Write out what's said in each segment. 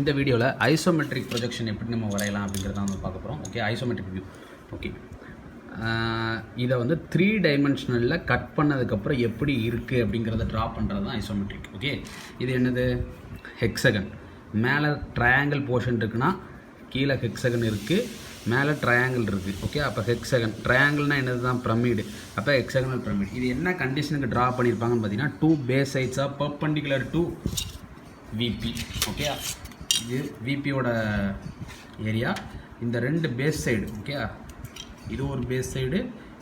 இந்த வீடியோவில் isometric projection எப்படி நம்ம வரையலாம் அப்படிங்கிறத நம்ம பார்க்க போகிறோம். Okay, isometric view. ஓகே, இதை வந்து 3 டைமென்ஷனலில் கட் பண்ணதுக்கப்புறம் எப்படி இருக்குது அப்படிங்கிறத ட்ரா பண்ணுறது தான் ஐசோமெட்ரிக். ஓகே, இது என்னது? ஹெக்ஸகன். மேலே ட்ரையாங்கிள் போர்ஷன் இருக்குன்னா கீழே ஹெக்ஸகன் இருக்குது, மேலே ட்ரையாங்கிள் இருக்குது. ஓகே, அப்போ ஹெக்ஸகன். ட்ரையாங்கிள்னால் என்னது தான்? பிரமிடு. அப்போ ஹெக்ஸகனல் பிரமிட். இது என்ன கண்டிஷனுக்கு ட்ரா பண்ணியிருப்பாங்கன்னு பார்த்தீங்கன்னா 2 base sides of perpendicular to VP. Okay, இது விபியோட ஏரியா. இந்த 2 பேஸ் சைடு. ஓகே, இது ஒரு பேஸ் சைடு,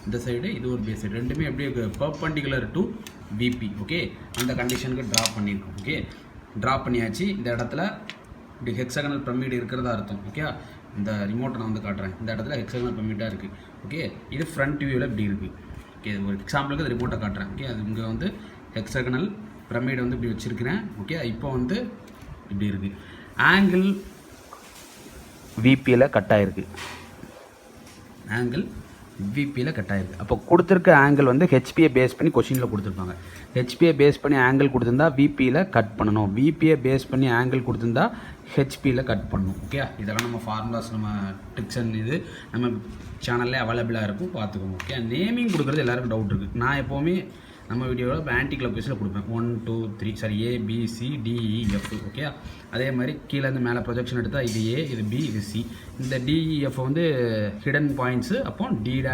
இந்த சைடு இது ஒரு பேஸ் சைடு, ரெண்டுமே எப்படி பர்பெண்டிகுலர் டு விபி. ஓகே, அந்த கண்டிஷனுக்கு ட்ரா பண்ணியிருக்கோம். ஓகே, ட்ரா பண்ணியாச்சு. இந்த இடத்துல இப்படி ஹெக்ஸகனல் பிரமிட் இருக்கிறதா அர்த்தம். ஓகே, இந்த ரிமோட்டை நான் வந்து காட்டுறேன். இந்த இடத்துல ஹெக்ஸகனல் பிரமிட்டாக இருக்குது. ஓகே, இது ஃப்ரண்ட் வியூவில் இப்படி இருக்குது. ஓகே, ஒரு எக்ஸாம்பிளுக்கு இந்த ரிமோட்டை காட்டுறேன். ஓகே, அது இங்கே வந்து ஹெக்ஸகனல் பிரமிடை வந்து இப்படி வச்சுருக்கிறேன். ஓகே, இப்போ வந்து இப்படி இருக்குது. ஆங்கிள் விபியில் கட் ஆகிருக்கு. ஆங்கிள் விபியில் கட் ஆகிருக்கு. அப்போ கொடுத்துருக்க ஆங்கிள் வந்து ஹெச்பியை பேஸ் பண்ணி கொஷினில் கொடுத்துருப்பாங்க. ஹெச்பியை பேஸ் பண்ணி ஆங்கிள் கொடுத்துருந்தா விபியில் கட் பண்ணணும், விபியை பேஸ் பண்ணி ஆங்கிள் கொடுத்துருந்தா ஹெச்பியில் கட் பண்ணணும். ஓகே, இதெல்லாம் நம்ம ஃபார்முலாஸ், நம்ம ட்ரிக்ஸ் அண்ட் இது நம்ம சேனல்லே அவைலபிளாக இருக்கும், பார்த்துக்கோங்க. ஓகே, நேமிங் கொடுக்குறது எல்லாருக்கும் டவுட் இருக்குது. நான் எப்போவுமே நம்ம வீடியோவில் இப்போ ஆன்டி கிளாக்வைஸில் கொடுப்பேன். 1 2 3 சாரி ABCDEF. ஓகே, அதே மாதிரி கீழே இருந்து மேலே ப்ரொஜெக்ஷன் எடுத்தால் இது A, இது B, இது C. இந்த DEF வந்து ஹிடன் பாயிண்ட்ஸு. அப்போ D', E',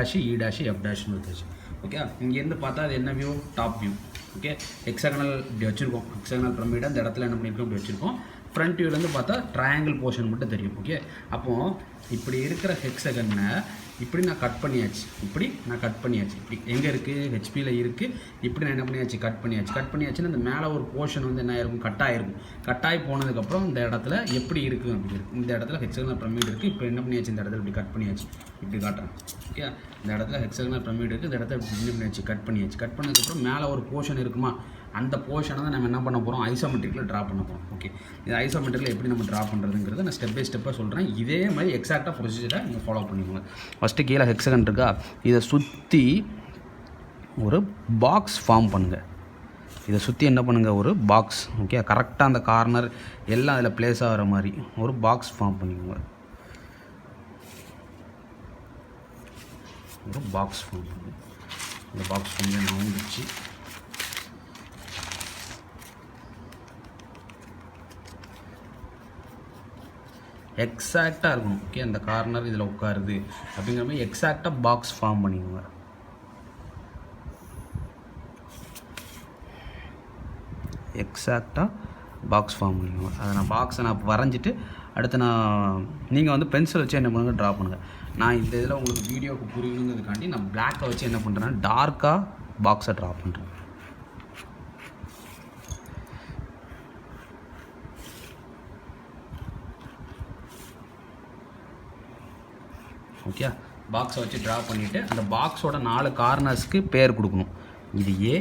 F' வச்சு. ஓகே, இங்கேருந்து பார்த்தா அது என்ன view? Top view. Okay, hexagonal இப்படி வச்சுருக்கோம். ஹெக்ஸகனல் பிரமிட் அந்த இடத்துல என்ன பண்ணியிருக்கோம்? இப்படி வச்சுருக்கோம். ஃப்ரண்ட் வியூலேருந்து பார்த்தா ட்ரையாங்கிள் போர்ஷன் மட்டும் தெரியும். ஓகே, அப்போது இப்படி இருக்கிற ஹெக்ஸகனை இப்படி நான் கட் பண்ணியாச்சு. இப்படி நான் கட் பண்ணியாச்சு. இப்படி எங்கே இருக்குது? ஹெச்பியில் இருக்குது. இப்படி நான் என்ன பண்ணியாச்சு? கட் பண்ணியாச்சு. கட் பண்ணியாச்சுன்னா இந்த மேலே ஒரு போர்ஷன் வந்து என்ன ஆயிருக்கும்? கட்டாயிருக்கும். கட்டாகி போனதுக்கப்புறம் இந்த இடத்துல எப்படி இருக்குது அப்படி இருக்குது. இந்த இடத்துல ஹெக்ஸகனல் பிரமிட் இருக்குது. இப்போ என்ன பண்ணியாச்சு? இந்த இடத்துல இப்படி கட் பண்ணியாச்சு. இப்படி காட்டுறேன். ஓகே, இந்த இடத்துல ஹெக்ஸகனல் பிரமிட் இருக்குது. இந்த இடத்துல இப்படி என்ன பண்ணியாச்சு? கட் பண்ணியாச்சு. கட் பண்ணதுக்கப்புறம் மேலே ஒரு போர்ஷன் இருக்குமா? அந்த போர்ஷனை தான் நம்ம என்ன பண்ண போகிறோம்? ஐசோமெட்ரிக்கில் ட்ரா பண்ண போகிறோம். ஓகே, இது ஐசோமெட்ரிக்கில் எப்படி நம்ம ட்ரா பண்ணுறதுங்கிறத நான் ஸ்டெப் பை ஸ்டெப்பாக சொல்கிறேன். இதே மாதிரி எக்ஸாக்டாக ப்ரொசீஜரை நீங்கள் ஃபாலோ பண்ணிக்கோங்க. ஃபஸ்ட்டு கீழே ஹெக்ஸகன் இருக்கா, இதை சுற்றி ஒரு பாக்ஸ் ஃபார்ம் பண்ணுங்கள். இதை சுற்றி என்ன பண்ணுங்கள்? ஒரு பாக்ஸ். ஓகே, கரெக்டாக அந்த கார்னர் எல்லாம் அதில் ப்ளேஸ் ஆகிற மாதிரி ஒரு பாக்ஸ் ஃபார்ம் பண்ணிக்கோங்க. ஒரு பாக்ஸ் ஃபார்ம் பண்ணுங்க. இந்த பாக்ஸ் வந்து நான் வந்துச்சு. எக்ஸாக்டாக இருக்கணும். ஓகே, அந்த கார்னர் இதில் உட்காருது அப்படிங்கிற மாதிரி எக்ஸாக்டாக பாக்ஸ் ஃபார்ம் பண்ணிக்கோங்க. எக்ஸாக்டாக பாக்ஸ் ஃபார்ம் பண்ணிக்கோங்க. அதை நான் பாக்ஸை நான் வரைஞ்சிட்டு அடுத்து நீங்கள் வந்து பென்சில் வச்சு என்ன பண்ணுங்கள்? ட்ரா பண்ணுங்கள். நான் இந்த இதில் உங்களுக்கு வீடியோவுக்கு புரியணுங்கிறதுக்காண்டி நான் பிளாக்கை வச்சு என்ன பண்ணுறேன்னா டார்க்காக பாக்ஸை ட்ரா பண்ணுறேன். ஓகே, பாக்ஸை வச்சு ட்ரா பண்ணிவிட்டு அந்த பாக்ஸோட 4 கார்னர்ஸ்க்கு பேர் கொடுக்கணும். இது A,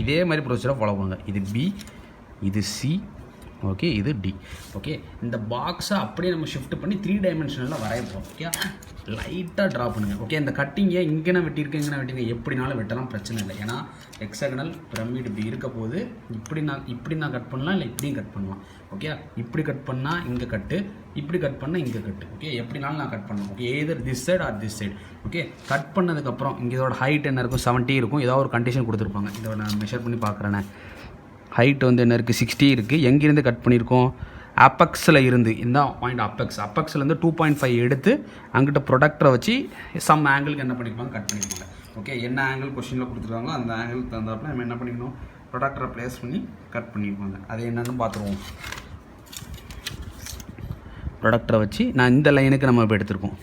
இதே மாதிரி ப்ரொசீஜரை ஃபாலோ பண்ணுங்கள். இது B, இது C, ஓகே, இது D. ஓகே, இந்த பாக்ஸை அப்படியே நம்ம ஷிஃப்ட் பண்ணி 3 டைமென்ஷனில் வரையப்போம். ஓகே, லைட்டாக ட்ரா பண்ணுங்கள். ஓகே, இந்த கட்டிங்கை இங்கே வெட்டியிருக்கேன், இங்கே வெட்டியிருக்கேன், எப்படினாலும் வெட்டலாம், பிரச்சனை இல்லை. ஏன்னா ஹெக்ஸகனல் பிரமிட் இப்படி இருக்க போது இப்படி நான் கட் பண்ணலாம், இல்லை இப்படியும் கட் பண்ணலாம். ஓகே, இப்படி கட் பண்ணால் இங்கே கட்டு, இப்படி கட் பண்ணால் இங்கே கட்டு. ஓகே, எப்படினாலும் நான் கட் பண்ணலாம். Okay, either this side or this side. Okay, cut பண்ணதுக்கப்புறம் இங்கே இதோட ஹைட் என்ன இருக்கும்? 70 இருக்கும். ஏதாவது ஒரு கண்டிஷன் கொடுத்துருப்பாங்க. இதோட நான் மெஷர் பண்ணி பார்க்குறேனே. ஹைட் வந்து என்ன இருக்குது? 60 இருக்குது. எங்கேருந்து கட் பண்ணியிருக்கோம்? அப்பெக்ஸில் இருந்து. இந்த பாயிண்ட் அப்பெக்ஸ்லேருந்து 2.5 எடுத்து அங்கிட்ட ப்ரொடக்டரை வச்சு சம் ஆங்கிளுக்கு என்ன பண்ணியிருப்பாங்க? கட் பண்ணியிருப்பாங்க. ஓகே, என்ன ஆங்கிள் கொஷினில் கொடுத்துருக்காங்களோ அந்த ஆங்கிள் தகுந்தாப்பில் நம்ம என்ன பண்ணிக்கணும்? ப்ரொடக்டரை ப்ளேஸ் பண்ணி கட் பண்ணியிருப்பாங்க. அது என்னென்னு பார்த்துருவோம். ப்ரொடக்டரை வச்சு நான் இந்த லைனுக்கு நம்ம இப்போ எடுத்திருக்கோம்.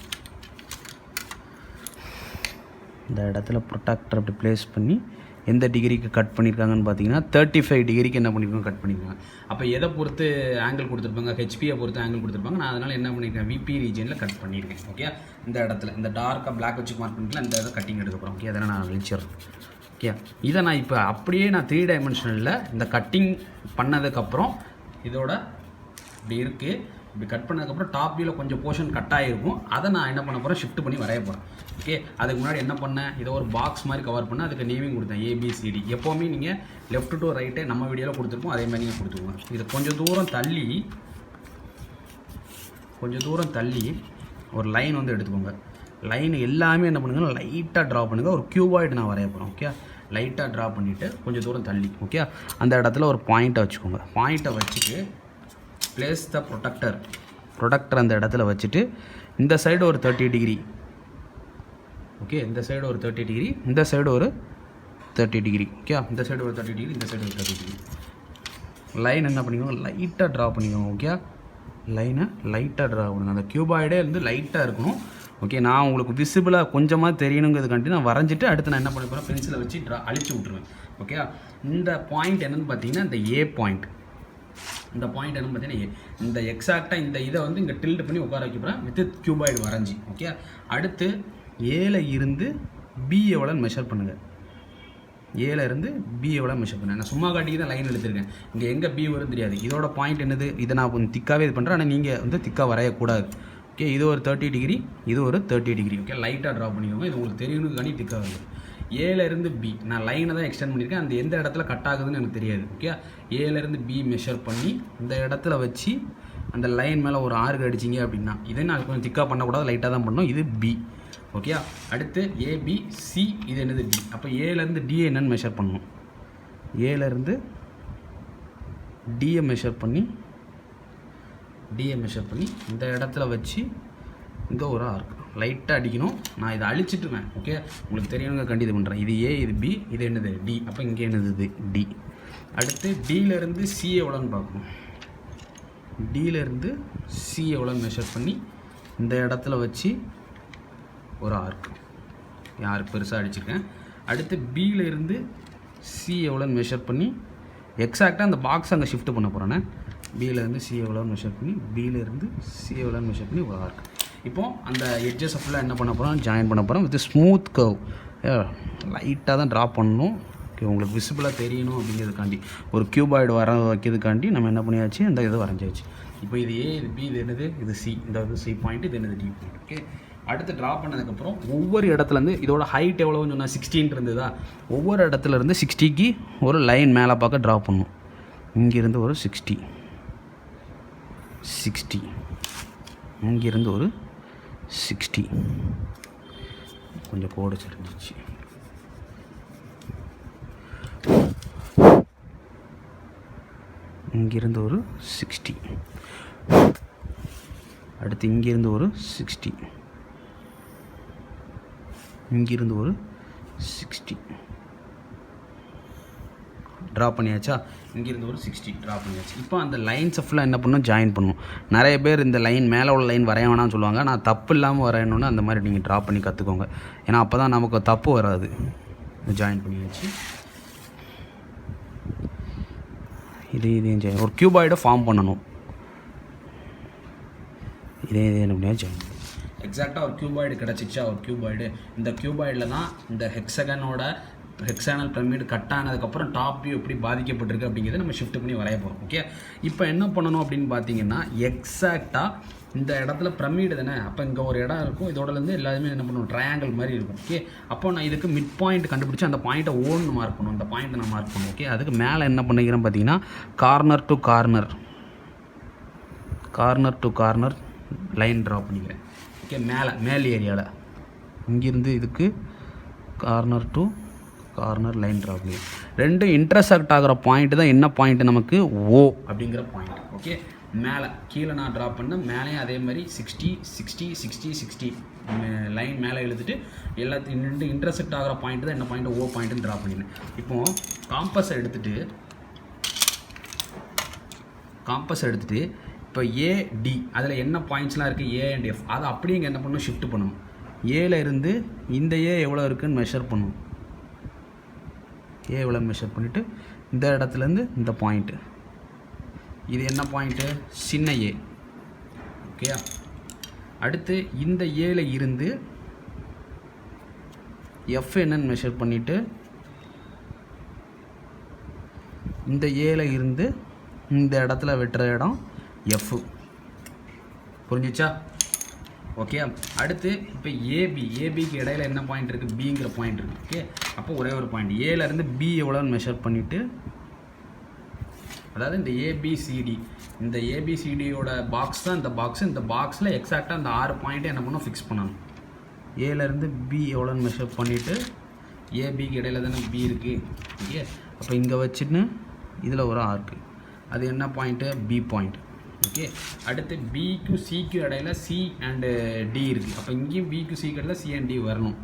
இந்த இடத்துல ப்ரொடக்டர் அப்படி ப்ளேஸ் பண்ணி எந்த டிகிரிக்கு கட் பண்ணியிருக்காங்கன்னு பார்த்தீங்கன்னா 35 டிகிரிக்கு என்ன பண்ணியிருக்காங்க? கட் பண்ணியிருக்காங்க. அப்போ எதை பொறுத்து ஆங்கிள் கொடுத்துருப்பாங்க? ஹெச்பியை பொறுத்து ஆங்கிள் கொடுத்துருப்பாங்க. நான் அதனால் என்ன பண்ணியிருக்கேன்? விபி ரீஜனில் கட் பண்ணியிருக்கேன். ஓகே, இந்த இடத்துல இந்த டார்க்காக பிளாக் வச்சு மார்க் பண்ணிக்கலாம். இந்த இதை கட்டிங் எடுக்கப்புறம். ஓகே, அதெல்லாம் நான் வெளிச்சிடுறேன். ஓகே, இதை நான் இப்போ அப்படியே நான் 3 டைமென்ஷனில் இந்த கட்டிங் பண்ணதுக்கப்புறம் இதோட இப்படி இருக்குது. இப்படி கட் பண்ணதுக்கப்புறம் டாப் வியூவில் கொஞ்சம் போர்ஷன் கட் ஆகிருக்கும். அதை நான் என்ன பண்ண போகிறேன்? ஷிஃப்ட் பண்ணி வரைய போகிறேன். ஓகே, அதுக்கு முன்னாடி என்ன பண்ணேன்? இதை ஒரு பாக்ஸ் மாதிரி கவர் பண்ணேன். அதுக்கு நேமிங் கொடுத்தேன் ABCD. எப்போவுமே நீங்கள் லெஃப்ட் டு ரைட்டே நம்ம வீடியோவில் கொடுத்துருப்போம், அதே மாதிரி நீங்கள் கொடுத்துருவோம். இதை கொஞ்சம் தூரம் தள்ளி கொஞ்சம் தூரம் தள்ளி ஒரு லைன் வந்து எடுத்துக்கோங்க. லைன் எல்லாமே என்ன பண்ணுங்கள், லைட்டாக ட்ரா பண்ணுங்கள். ஒரு கியூபாய்டு நான் வரைய போகிறேன். ஓகே, லைட்டாக ட்ரா பண்ணிவிட்டு கொஞ்சம் தூரம் தள்ளி, ஓகே, அந்த இடத்துல ஒரு பாயிண்ட்டை வச்சுக்கோங்க. பாயிண்ட்டை வச்சுட்டு பிளேஸ் த ப்ரொடக்டர் அந்த இடத்துல வச்சுட்டு இந்த சைடு ஒரு 30 டிகிரி, ஓகே, இந்த சைடு ஒரு 30 டிகிரி, இந்த சைடு ஒரு 30 டிகிரி, ஓகே, இந்த சைடு ஒரு 30 டிகிரி, இந்த சைடு ஒரு 30 டிகிரி. லைன் என்ன பண்ணிக்கோங்க, லைட்டாக ட்ரா பண்ணிக்கோங்க. ஓகே, லைனை லைட்டாக ட்ரா பண்ணுங்கள். அந்த கியூபாய்டே வந்து லைட்டாக இருக்கணும். ஓகே, நான் உங்களுக்கு விசிபிளாக கொஞ்சமாக தெரியணுங்கிறதுக்காண்டி நான் வரைஞ்சிட்டு அடுத்து நான் என்ன பண்ண போகிறேன், பென்சிலை வச்சு அழிச்சு விட்ருவேன். ஓகே, இந்த பாயிண்ட் என்னென்னு பார்த்தீங்கன்னா இந்த ஏ பாயிண்ட். இந்த பாயிண்ட் என்னென்னு பார்த்தீங்கன்னா இந்த எக்ஸாக்டாக இந்த இதை வந்து இங்கே டில்ட் பண்ணி உட்கார வைக்க போகிறேன் வித் கியூபாய்டு வரைஞ்சி. ஓகே, அடுத்து ஏல இருந்து பி எவ்வளோன்னு மெஷர் பண்ணுங்கள். ஏல இருந்து பி எவ்வளோ மெஷர் பண்ணேன். நான் சும்மா காட்டிக்கு தான் லைன் எடுத்துருக்கேன். இங்கே எங்கே பி வரும் தெரியாது. இதோட பாயிண்ட் என்னது, இதை நான் கொஞ்சம் திக்காகவே இது பண்ணுறேன். ஆனால் நீங்கள் வந்து திக்காக வரையக்கூடாது. ஓகே, இது ஒரு 30 டிகிரி, இது ஒரு 30 டிகிரி. ஓகே, லைட்டாக ட்ரா பண்ணிக்கோங்க. இது உங்களுக்கு தெரியணுக்காண்டி திக்காக வருது. ஏலேருந்து பி நான் லைனை தான் எக்ஸ்டெண்ட் பண்ணியிருக்கேன். அந்த எந்த இடத்துல கட் ஆகுதுன்னு எனக்கு தெரியாது. ஓகே, ஏலேருந்து பி மெஷர் பண்ணி இந்த இடத்துல வச்சு அந்த லைன் மேலே ஒரு ஆர்க் அடிச்சிங்க அப்படின்னா, இதே நான் கொஞ்சம் திக்காக பண்ணக்கூடாது, லைட்டாக தான் பண்ணணும். இது பி. ஓகே, அடுத்து ஏபிசி, இது என்னது டி. அப்போ ஏலேருந்து டிஏ என்னன்னு மெஷர் பண்ணணும். ஏலேருந்து டிஏ மெஷர் பண்ணி இந்த இடத்துல வச்சு இங்கே ஒரு ஆர்க் லைட்டாக அடிக்கணும். நான் இதை அழிச்சிட்டுவேன். ஓகே, உங்களுக்கு தெரியணுங்க கண்டி இது பண்ணுறேன். இது ஏ, இது பி, இது என்னது டி. அப்போ இங்கே என்னது இது டி. அடுத்து டியிலேருந்து சி எவ்வளோன்னு பார்க்கணும். டியிலேருந்து சி எவ்வளோன்னு மெஷர் பண்ணி இந்த இடத்துல வச்சு ஒரு ஆர்க் பெருசாக அடிச்சிருக்கேன். அடுத்து பியிலேருந்து சி எவ்வளோன்னு மெஷர் பண்ணி எக்ஸாக்டாக அந்த பாக்ஸ் அங்கே ஷிஃப்ட் பண்ண போகிறேன்னே. பியிலேருந்து சி எவ்வளோன்னு மெஷர் பண்ணி பியிலேருந்து சி எவ்வளோன்னு மெஷர் பண்ணி ஒரு ஆர்க். இப்போது அந்த எட்ஜஸ் ஃபுல்லாக என்ன பண்ண போகிறோம், ஜாயின் பண்ண போகிறோம் வித் ஸ்மூத் கர்வ். லைட்டாக தான் ட்ரா பண்ணணும். ஓகே, உங்களுக்கு விசிபிளாக தெரியணும் அப்படிங்கிறதுக்காண்டி ஒரு கியூபாய்டு வர வைக்கிறதுக்காண்டி நம்ம என்ன பண்ணியாச்சு, இந்த இதை வரைஞ்சாச்சு. இப்போ இது ஏ, இது பி, இது என்னது, இது சி, இந்த இது சி பாயிண்ட், இது என்னது டி பாயிண்ட். ஓகே, அடுத்து ட்ரா பண்ணதுக்கப்புறம் ஒவ்வொரு இடத்துலேருந்து இதோட ஹைட் எவ்வளோன்னு சொன்னால் 16 இருந்ததா, ஒவ்வொரு இடத்துலேருந்து 60க்கு ஒரு லைன் மேலே பார்க்க ட்ரா பண்ணணும். இங்கேருந்து ஒரு 60, இங்கேருந்து ஒரு 60, கொஞ்சம் கோடு சரிஞ்சிச்சு. இங்கேருந்து ஒரு 60, அடுத்து இங்கேருந்து ஒரு 60, இங்கிருந்து ஒரு 60 ட்ரா பண்ணியாச்சா. இங்கேருந்து ஒரு 60 ட்ரா பண்ணியாச்சு. இப்போ அந்த லைன்ஸை ஃபுல்லாக என்ன பண்ணணும், ஜாயின் பண்ணணும். நிறைய பேர் இந்த லைன் மேலே உள்ள லைன் வரைய வேணாம்னு சொல்லுவாங்க. நான் தப்பு இல்லாமல் வரையணுன்னு அந்த மாதிரி நீங்கள் ட்ரா பண்ணி கற்றுக்கோங்க. ஏன்னா அப்போ தான் நமக்கு தப்பு வராது. ஜாயின் பண்ணியாச்சு. இதையும் ஜாயின் ஒரு கியூபாய்டை ஃபார்ம் பண்ணணும். இதே என்ன பண்ணியா ஜாயின் எக்ஸாக்டாக ஒரு கியூபாய்டு கிடச்சிச்சா. ஒரு கியூபாய்டு, இந்த கியூபாய்டில் தான் இந்த ஹெக்ஸானல் பிரமிடு கட் ஆனதுக்கப்புறம் டாப் வியூ எப்படி பாதிக்கப்பட்டிருக்கு அப்படிங்கிறத நம்ம ஷிஃப்ட் பண்ணி வரைய போகிறோம். ஓகே, இப்போ என்ன பண்ணணும் அப்படின்னு பார்த்தீங்கன்னா, எக்ஸாக்டாக இந்த இடத்துல பிரமிடு தானே, அப்போ இங்கே ஒரு இடம் இருக்கும். இதோடலேருந்து எல்லாருமே என்ன பண்ணணும், ட்ரையாங்கிள் மாதிரி இருக்கும். ஓகே, அப்போ நான் இதுக்கு மிட் பாயிண்ட் கண்டுபிடிச்சி அந்த பாயிண்ட்டை ஓன்னு மார்க் பண்ணணும். அந்த பாயிண்ட்டை நான் மார்க் பண்ணணும். ஓகே, அதுக்கு மேலே என்ன பண்ணிக்கிறேன் பார்த்தீங்கன்னா, corner to corner line draw பண்ணிக்கிறேன். ஓகே, மேல் ஏரியாவில் இங்கேருந்து இதுக்கு corner to corner line draw பண்ணிக்கிறேன். ரெண்டும் இன்டர்செக்ட் ஆகிற பாயிண்ட் தான் என்ன பாயிண்ட் நமக்கு, ஓ அப்படிங்கிற பாயிண்ட். ஓகே, மேலே கீழே நான் ட்ரா பண்ணேன், மேலேயும் அதே மாதிரி 60 லைன் மேலே எழுதிட்டு எல்லாத்தையும் ரெண்டு இன்டர்செக்ட் ஆகிற பாயிண்ட் தான் என்ன பாயிண்ட், ஓ பாயிண்ட்டுன்னு ட்ரா பண்ணினேன். இப்போது காம்பஸை எடுத்துகிட்டு இப்போ ஏடி அதில் என்ன பாயிண்ட்ஸ்லாம் இருக்குது, ஏ அண்ட் எஃப், அதை அப்படியே இங்கே என்ன பண்ணணும், ஷிஃப்ட் பண்ணணும். ஏல இருந்து இந்த ஏ எவ்வளோ இருக்குதுன்னு மெஷர் பண்ணணும். ஏ எவ்வளோ மெஷர் பண்ணிவிட்டு இந்த இடத்துலேருந்து இந்த பாயிண்ட்டு, இது என்ன பாயிண்ட்டு, சின்ன ஏ. ஓகேயா, அடுத்து இந்த ஏல இருந்து எஃப் என்னன்னு மெஷர் பண்ணிவிட்டு இந்த ஏல இருந்து இந்த இடத்துல வெட்டுற இடம் எஃப். புரிஞ்சிச்சா. ஓகே, அடுத்து இப்போ ஏபிக்கு இடையில என்ன பாயிண்ட் இருக்குது, பிங்கிற பாயிண்ட் இருக்குது. ஓகே, அப்போ ஒரே ஒரு பாயிண்ட் ஏலேருந்து பி எவ்வளோன்னு மெஷர் பண்ணிவிட்டு அதாவது இந்த ஏபிசிடி, இந்த ஏபிசிடியோட பாக்ஸ் தான் இந்த பாக்ஸ். இந்த பாக்ஸில் எக்ஸாக்டாக அந்த 6 பாயிண்ட்டை என்ன பண்ணணும், ஃபிக்ஸ் பண்ணணும். ஏலேருந்து பி எவ்வளோன்னு மெஷர் பண்ணிவிட்டு, ஏபிக்கு இடையில தானே பி இருக்குது. ஓகே, அப்போ இங்கே வச்சுன்னு இதில் ஒரு ஆர்க்கு, அது என்ன பாயிண்ட்டு, பி பாயிண்ட். ஓகே, அடுத்து பிக்கும் சிக்கும் இடையில சி அண்டு டி இருக்குது. அப்போ இங்கேயும் பிக்கும் சிக்கு இடையில சி அண்ட் டி வரணும்.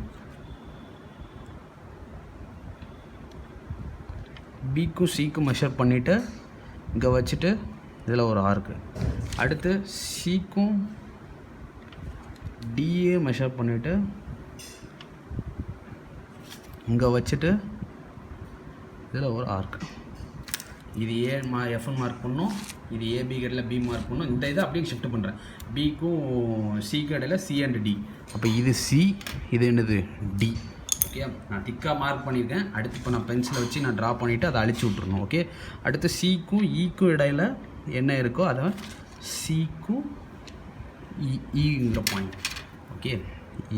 பிக்கும் சிக்கும் மெஷர் பண்ணிவிட்டு இங்கே வச்சுட்டு இதில் ஒரு ஆர்க்கு. அடுத்து சிக்கும் டிஏ மெஷர் பண்ணிவிட்டு இங்கே வச்சுட்டு இதில் ஒரு ஆர்க். இது ஏ எஃப்னு மார்க் பண்ணணும், இது ஏபி இடையில பி மார்க் பண்ணணும். இந்த இதை அப்படியே ஷிஃப்ட் பண்ணுறேன், பிக்கும் சிக்கு இடையில சி அண்ட் டி. அப்போ இது சி, இது என்னது டி. ஓகே, நான் திக்காக மார்க் பண்ணியிருக்கேன். அடுத்து இப்போ நான் பென்சிலை வச்சு நான் ட்ரா பண்ணிவிட்டு அதை அழிச்சு விட்ருணும். ஓகே, அடுத்து சிக்கும் ஈக்கும் இடையில என்ன இருக்கோ அதை சிக்கும் ஈங்கிற பாயிண்ட். ஓகே,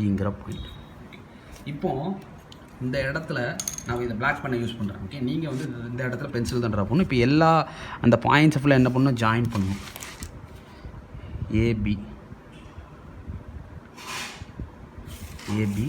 ஈங்கிற பாயிண்ட். இப்போது இந்த இடத்துல நான் இதை பிளாக் பண்ண யூஸ் பண்ணுறேன். ஓகே, நீங்கள் வந்து இந்த இடத்துல பென்சில் தான் ட்ரா பண்ணணும். இப்போ எல்லா அந்த பாயிண்ட்ஸ் ஃபுல்லாக என்ன பண்ணணும், ஜாயின் பண்ணணும். ஏபி ஏபி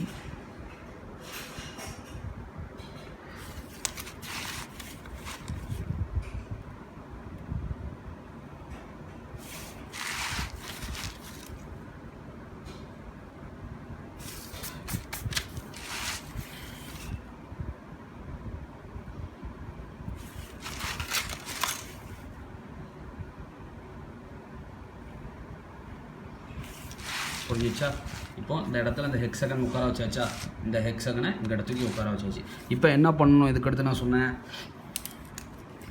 புரிஞ்சிச்சா? இப்போ இந்த இடத்துல இந்த ஹெக்ஸகன் உட்கார வச்சாச்சா, இந்த ஹெக்ஸகனை இந்த இடத்துக்கு உட்கார வச்சாச்சு. இப்போ என்ன பண்ணணும், இதுக்கடுத்து நான் சொன்னேன்,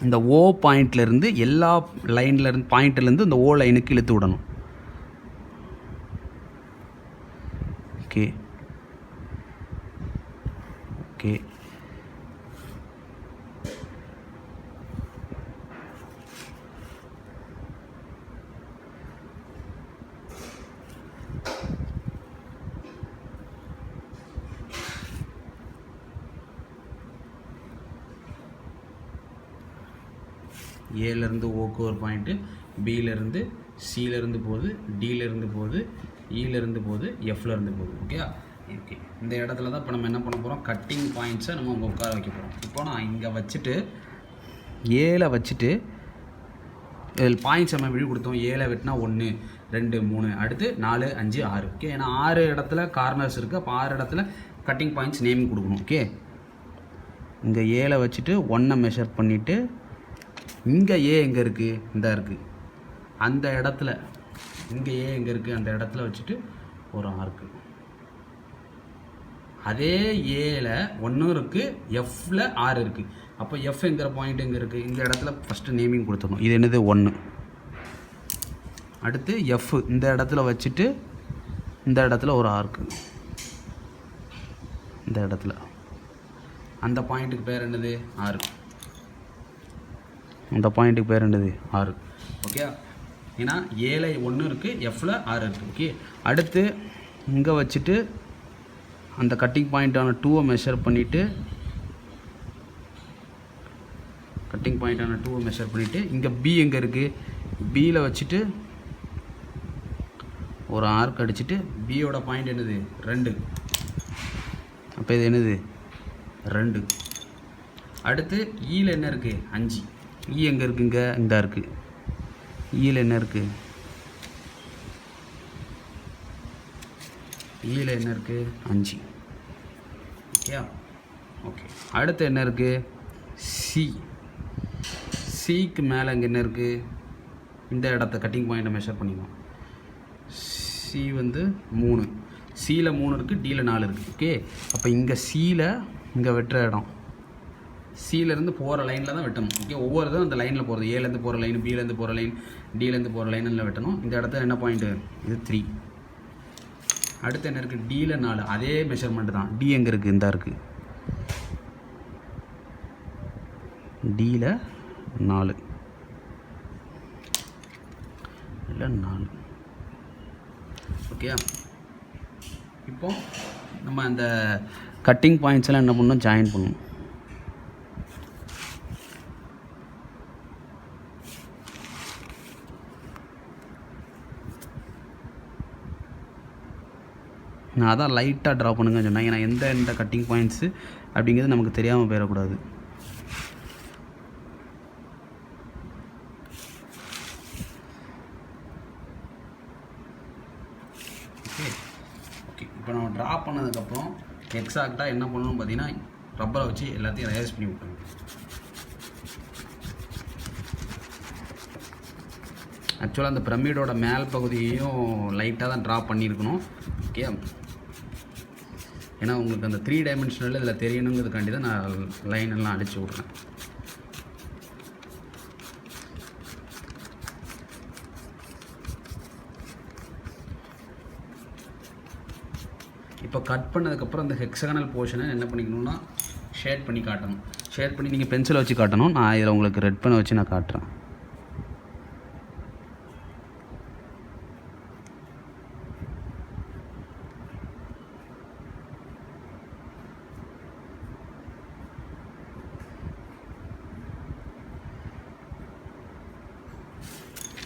இந்த ஓ பாயிண்ட்லேருந்து எல்லா லைன்லேருந்து பாயிண்ட்லேருந்து இந்த ஓ லைனுக்கு இழுத்து விடணும். ஓகே ஓகே, ஏலேருந்து ஓக்கு ஒரு பாயிண்ட்டு, பியிலேருந்து சியிலேருந்து போகுது, டியிலேருந்து போகுது, இலேருந்து போகுது, எஃப்லேருந்து போகுது. ஓகே ஓகே, இந்த இடத்துல தான் இப்போ நம்ம என்ன பண்ண போகிறோம், கட்டிங் பாயிண்ட்ஸை நம்ம அங்கே உட்கார வைக்க போகிறோம். இப்போ நான் இங்கே வச்சுட்டு ஏல வச்சுட்டு இதில் பாயிண்ட்ஸ் நம்ம எப்படி கொடுத்தோம், ஏல வெட்டினா 1 2 3, அடுத்து 4 5 6. ஓகே, ஏன்னா 6 இடத்துல கார்னர்ஸ் இருக்குது. அப்போ 6 இடத்துல கட்டிங் பாயிண்ட்ஸ் நேம் கொடுக்கணும். ஓகே, இங்கே ஏல வச்சுட்டு 1 மெஷர் பண்ணிவிட்டு இங்கே ஏ எங்கே இருக்குது, இந்த இருக்குது அந்த இடத்துல, இங்கே ஏ எங்கே இருக்குது அந்த இடத்துல வச்சுட்டு ஒரு ஆர்க்கு. அதே ஏல 1 இருக்குது, எஃப்பில் 6 இருக்குது. அப்போ எஃப் என்கிற பாயிண்ட் எங்கே இருக்குது, இந்த இடத்துல ஃபஸ்ட்டு நேமிங் கொடுத்துடணும். இது என்னது 1. அடுத்து எஃப் இந்த இடத்துல வச்சுட்டு இந்த இடத்துல ஒரு ஆர்க்கு, இந்த இடத்துல அந்த பாயிண்ட்டுக்கு பேர் என்னது 6. அந்த பாயிண்ட்டுக்கு பேர் என்னது 6. ஓகே, ஏன்னா ஏல 1 இருக்குது, எஃப்பில் 6 இருக்குது. ஓகே, அடுத்து இங்கே வச்சுட்டு அந்த கட்டிங் பாயிண்ட்டான 2 மெஷர் பண்ணிவிட்டு இங்கே பி எங்கே இருக்குது, பியில் வச்சுட்டு ஒரு ஆர்க் அடிச்சுட்டு பியோட பாயிண்ட் என்னது 2. அப்போ இது என்னது 2. அடுத்து ஈயில் என்ன இருக்குது 5. ஈ எங்கே இருக்குங்க, இந்த இருக்குது. ஈயில் என்ன இருக்குது, ஈயில் என்ன இருக்குது 5. ஓகே ஓகே, அடுத்து என்ன இருக்குது சி. சிக்கு மேலே இங்கே என்ன இருக்குது, இந்த இடத்த கட்டிங் பாயிண்ட்டை மெஷர் பண்ணிக்கணும். சி வந்து 3, சியில் 3 இருக்குது, டியில் 4 இருக்குது. ஓகே, அப்போ இங்கே சியில் இங்கே வெட்டுற இடம், சியிலேருந்து போகிற லைனில் தான் வெட்டணும். ஓகே, ஒவ்வொரு இதுவும் அந்த லைனில் போகிறது, ஏலேருந்து போகிற லைன், பியிலேருந்து போகிற லைன், டியிலேருந்து போகிற லைனில் வெட்டணும். இந்த இடத்துல என்ன பாயிண்ட்டு, இது 3. அடுத்து என்ன இருக்குது, டியில் 4, அதே மெஷர்மெண்ட் தான். டி எங்கே இருக்குது, இந்த இருக்குது, டியில் 4 இல்லை 4. ஓகே, இப்போ நம்ம அந்த கட்டிங் பாயிண்ட்ஸ் எல்லாம் என்ன பண்ணணும், ஜாயின் பண்ணணும். நான் அதான் லைட்டாக ட்ரா பண்ணுங்கன்னு சொன்னேன். ஏன்னா எந்த கட்டிங் பாயிண்ட்ஸு அப்படிங்கிறது நமக்கு தெரியாமல் போயிடக்கூடாது. ஓகே ஓகே இப்போ நம்ம ட்ரா பண்ணதுக்கப்புறம் எக்ஸாக்டாக என்ன பண்ணணும்னு பார்த்தீங்கன்னா ரப்பரை வச்சு எல்லாத்தையும் ரேஸ் பண்ணி விட்டுருங்க. ஆக்சுவலாக அந்த பிரமிடோட மேல் பகுதியையும் லைட்டாக தான் ட்ரா பண்ணியிருக்கணும். ஓகே, ஏன்னா உங்களுக்கு அந்த 3 டைமென்ஷனில் இதில் தெரியணுங்கிறதுக்காண்டி தான் நான் லைன் எல்லாம் அடித்து விட்றேன். இப்போ கட் பண்ணதுக்கப்புறம் அந்த ஹெக்ஸகனல் போர்ஷனை என்ன பண்ணிக்கணும்னா ஷேட் பண்ணி காட்டணும். ஷேட் பண்ணி நீங்கள் பென்சிலை வச்சு காட்டணும். நான் இதில் உங்களுக்கு ரெட் பென் வச்சு நான் காட்டுறேன்.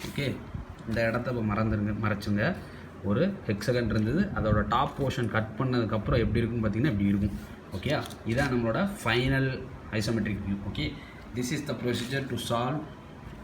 ஓகே, இந்த இடத்த இப்போ மறைச்சுங்க. ஒரு ஹெக்ஸகன் இருந்தது, அதோட டாப் போர்ஷன் கட் பண்ணதுக்கப்புறம் எப்படி இருக்குன்னு பார்த்தீங்கன்னா இப்படி இருக்கும். ஓகே, இதான் நம்மளோட final isometric view. Okay, this is the procedure to solve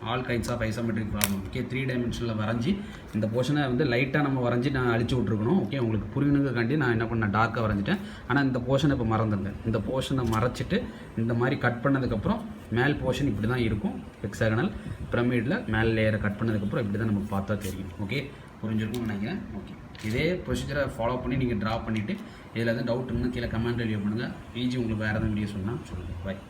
all kinds of isometric problem. Okay, 3 டைமென்ஷனில் வரைஞ்சி இந்த போர்ஷனை வந்து லைட்டாக நம்ம வரைஞ்சி நான் அழிச்சு விட்ருக்கணும். ஓகே, உங்களுக்கு புரியணுங்காண்டி நான் என்ன பண்ணேன், டார்க்காக வரைஞ்சிட்டேன். ஆனால் இந்த போர்ஷனை இப்போ மறந்துருந்தேன். இந்த போர்ஷனை மறைச்சிட்டு இந்த மாதிரி கட் பண்ணதுக்கப்புறம் மேல் போர்ஷன் இப்படி தான் இருக்கும். ஹெக்ஸாகனல் பிரமிடில் மேல் லேயரை கட் பண்ணதுக்கப்புறம் இப்படி தான் நமக்கு பார்த்தா தெரியும். ஓகே, புரிஞ்சிருக்கும்னு நினைக்கிறேன். ஓகே, இதே ப்ரொசீஜரை ஃபாலோ பண்ணி நீங்கள் ட்ரா பண்ணிவிட்டு இதில் எதுவும் டவுட் இருந்தால் கீழே கமெண்ட் லீவ் பண்ணுங்கள். பிஜி உங்களுக்கு வேறு எதுவும் வீடியோ சொன்னால் சொல்லுங்கள். பாய்.